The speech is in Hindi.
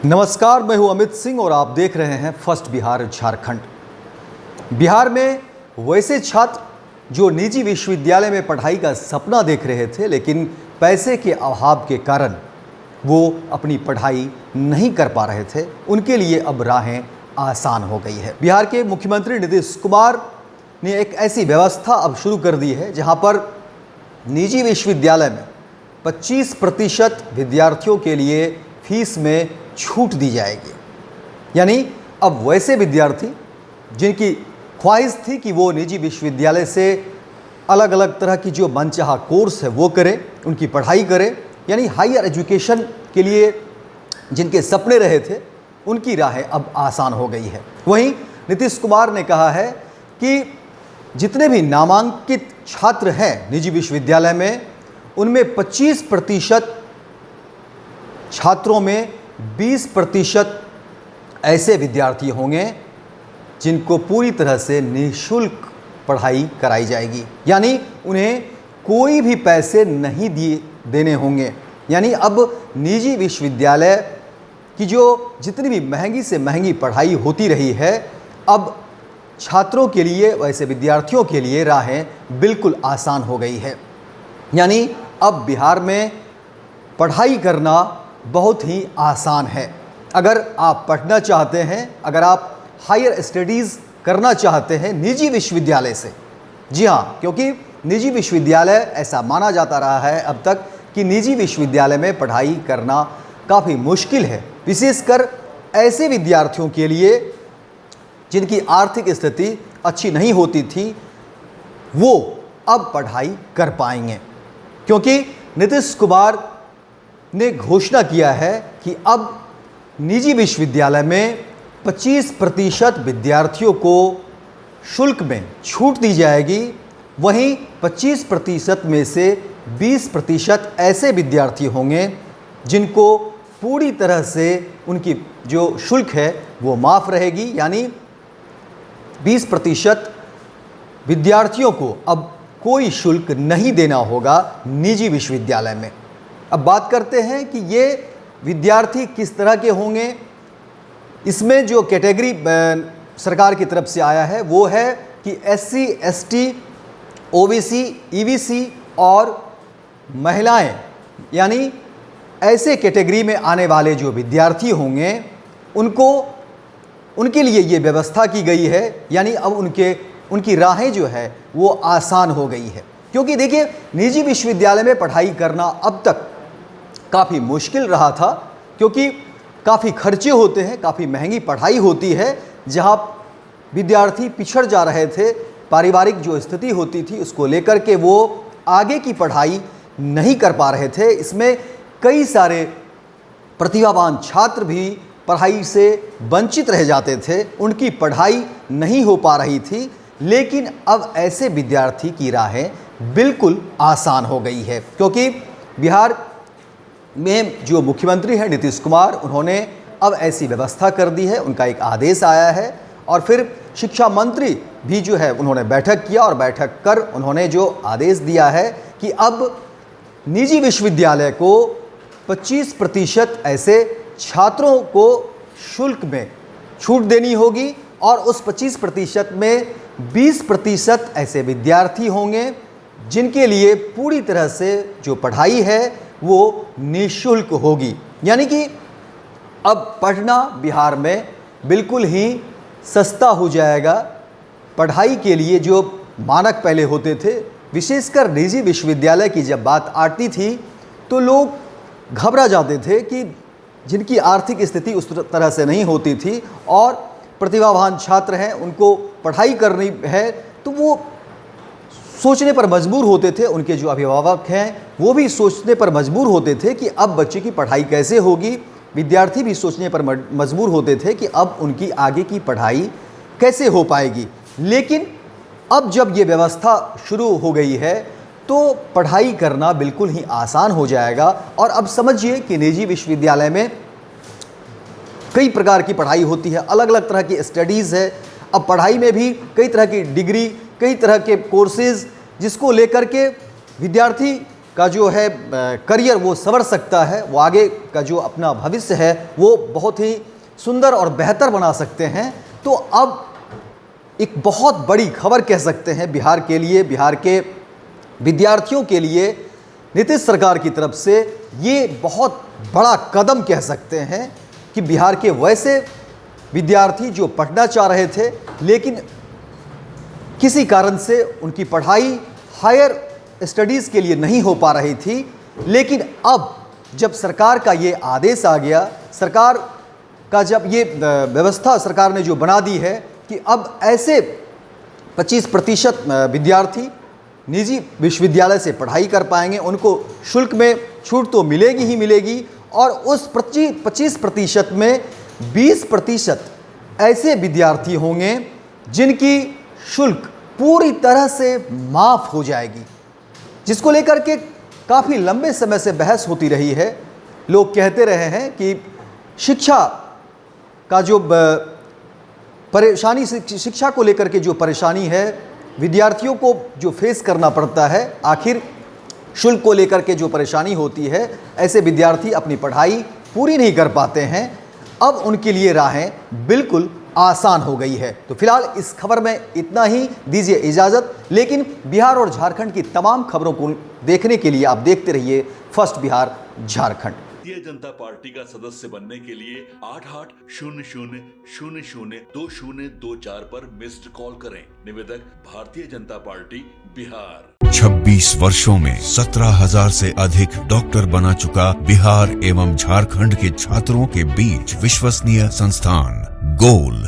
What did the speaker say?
नमस्कार, मैं हूं अमित सिंह और आप देख रहे हैं फर्स्ट बिहार झारखंड। बिहार में वैसे छात्र जो निजी विश्वविद्यालय में पढ़ाई का सपना देख रहे थे, लेकिन पैसे के अभाव के कारण वो अपनी पढ़ाई नहीं कर पा रहे थे, उनके लिए अब राहें आसान हो गई है। बिहार के मुख्यमंत्री नीतीश कुमार ने एक ऐसी व्यवस्था अब शुरू कर दी है जहां पर निजी विश्वविद्यालय में 25% विद्यार्थियों के लिए फीस में छूट दी जाएगी। यानी अब वैसे विद्यार्थी जिनकी ख्वाहिश थी कि वो निजी विश्वविद्यालय से अलग अलग तरह की जो मनचाहा कोर्स है वो करें, उनकी पढ़ाई करें, यानी हायर एजुकेशन के लिए जिनके सपने रहे थे, उनकी राहें अब आसान हो गई है। वहीं नीतीश कुमार ने कहा है कि जितने भी नामांकित छात्र हैं निजी विश्वविद्यालय में, उनमें 25% छात्रों में 20% ऐसे विद्यार्थी होंगे जिनको पूरी तरह से निःशुल्क पढ़ाई कराई जाएगी। यानी उन्हें कोई भी पैसे नहीं देने होंगे। यानी अब निजी विश्वविद्यालय की जो जितनी भी महंगी से महंगी पढ़ाई होती रही है, अब छात्रों के लिए, वैसे विद्यार्थियों के लिए राहें बिल्कुल आसान हो गई है। यानी अब बिहार में पढ़ाई करना बहुत ही आसान है। अगर आप पढ़ना चाहते हैं, अगर आप हायर स्टडीज़ करना चाहते हैं निजी विश्वविद्यालय से, जी हाँ, क्योंकि निजी विश्वविद्यालय ऐसा माना जाता रहा है अब तक कि निजी विश्वविद्यालय में पढ़ाई करना काफ़ी मुश्किल है, विशेषकर ऐसे विद्यार्थियों के लिए जिनकी आर्थिक स्थिति अच्छी नहीं होती थी, वो अब पढ़ाई कर पाएंगे। क्योंकि नीतीश कुमार ने घोषणा किया है कि अब निजी विश्वविद्यालय में 25% विद्यार्थियों को शुल्क में छूट दी जाएगी। वहीं 25% में से 20% ऐसे विद्यार्थी होंगे जिनको पूरी तरह से उनकी जो शुल्क है वो माफ़ रहेगी। यानी 20% विद्यार्थियों को अब कोई शुल्क नहीं देना होगा निजी विश्वविद्यालय में। अब बात करते हैं कि ये विद्यार्थी किस तरह के होंगे। इसमें जो कैटेगरी सरकार की तरफ से आया है वो है कि SC, ST, OBC, EBC और महिलाएं, यानी ऐसे कैटेगरी में आने वाले जो विद्यार्थी होंगे उनके लिए ये व्यवस्था की गई है। यानी अब उनकी राहें जो है वो आसान हो गई है। क्योंकि देखिए, निजी विश्वविद्यालय में पढ़ाई करना अब तक काफ़ी मुश्किल रहा था, क्योंकि काफ़ी खर्चे होते हैं, काफ़ी महंगी पढ़ाई होती है, जहां विद्यार्थी पिछड़ जा रहे थे। पारिवारिक जो स्थिति होती थी उसको लेकर के वो आगे की पढ़ाई नहीं कर पा रहे थे। इसमें कई सारे प्रतिभावान छात्र भी पढ़ाई से वंचित रह जाते थे, उनकी पढ़ाई नहीं हो पा रही थी। लेकिन अब ऐसे विद्यार्थी की राहें बिल्कुल आसान हो गई है, क्योंकि बिहार में जो मुख्यमंत्री हैं नीतीश कुमार, उन्होंने अब ऐसी व्यवस्था कर दी है। उनका एक आदेश आया है और फिर शिक्षा मंत्री भी जो है उन्होंने बैठक किया और बैठक कर उन्होंने जो आदेश दिया है कि अब निजी विश्वविद्यालय को 25% ऐसे छात्रों को शुल्क में छूट देनी होगी और उस 25% में 20% ऐसे विद्यार्थी होंगे जिनके लिए पूरी तरह से जो पढ़ाई है वो निःशुल्क होगी। यानी कि अब पढ़ना बिहार में बिल्कुल ही सस्ता हो जाएगा। पढ़ाई के लिए जो मानक पहले होते थे, विशेषकर निजी विश्वविद्यालय की जब बात आती थी तो लोग घबरा जाते थे कि जिनकी आर्थिक स्थिति उस तरह से नहीं होती थी और प्रतिभावान छात्र हैं, उनको पढ़ाई करनी है, तो वो सोचने पर मजबूर होते थे। उनके जो अभिभावक हैं वो भी सोचने पर मजबूर होते थे कि अब बच्चे की पढ़ाई कैसे होगी। विद्यार्थी भी सोचने पर मजबूर होते थे कि अब उनकी आगे की पढ़ाई कैसे हो पाएगी। लेकिन अब जब ये व्यवस्था शुरू हो गई है तो पढ़ाई करना बिल्कुल ही आसान हो जाएगा। और अब समझिए कि निजी विश्वविद्यालय में कई प्रकार की पढ़ाई होती है, अलग अलग तरह की स्टडीज़ है। अब पढ़ाई में भी कई तरह की डिग्री, कई तरह के कोर्सेज़, जिसको लेकर के विद्यार्थी का जो है करियर वो संवर सकता है, वो आगे का जो अपना भविष्य है वो बहुत ही सुंदर और बेहतर बना सकते हैं। तो अब एक बहुत बड़ी खबर कह सकते हैं बिहार के लिए, बिहार के विद्यार्थियों के लिए नीतीश सरकार की तरफ से ये बहुत बड़ा कदम कह सकते हैं कि बिहार के वैसे विद्यार्थी जो पढ़ना चाह रहे थे लेकिन किसी कारण से उनकी पढ़ाई हायर स्टडीज़ के लिए नहीं हो पा रही थी, लेकिन अब जब सरकार का ये आदेश आ गया, सरकार का जब ये व्यवस्था सरकार ने जो बना दी है कि अब ऐसे 25% विद्यार्थी निजी विश्वविद्यालय से पढ़ाई कर पाएंगे, उनको शुल्क में छूट तो मिलेगी ही मिलेगी, और उस 25% में 20% ऐसे विद्यार्थी होंगे जिनकी शुल्क पूरी तरह से माफ़ हो जाएगी, जिसको लेकर के काफ़ी लंबे समय से बहस होती रही है। लोग कहते रहे हैं कि शिक्षा का जो परेशानी, शिक्षा को लेकर के जो परेशानी है विद्यार्थियों को जो फेस करना पड़ता है, आखिर शुल्क को लेकर के जो परेशानी होती है, ऐसे विद्यार्थी अपनी पढ़ाई पूरी नहीं कर पाते हैं। अब उनके लिए राहें बिल्कुल आसान हो गई है। तो फिलहाल इस खबर में इतना ही, दीजिए इजाज़त। लेकिन बिहार और झारखंड की तमाम खबरों को देखने के लिए आप देखते रहिए फर्स्ट बिहार झारखंड। भारतीय जनता पार्टी का सदस्य बनने के लिए 8800002024 पर मिस्ड कॉल करें। निवेदक भारतीय जनता पार्टी बिहार। 26 वर्षों में 17,000 से अधिक डॉक्टर बना चुका बिहार एवं झारखंड के छात्रों के बीच विश्वसनीय संस्थान गोल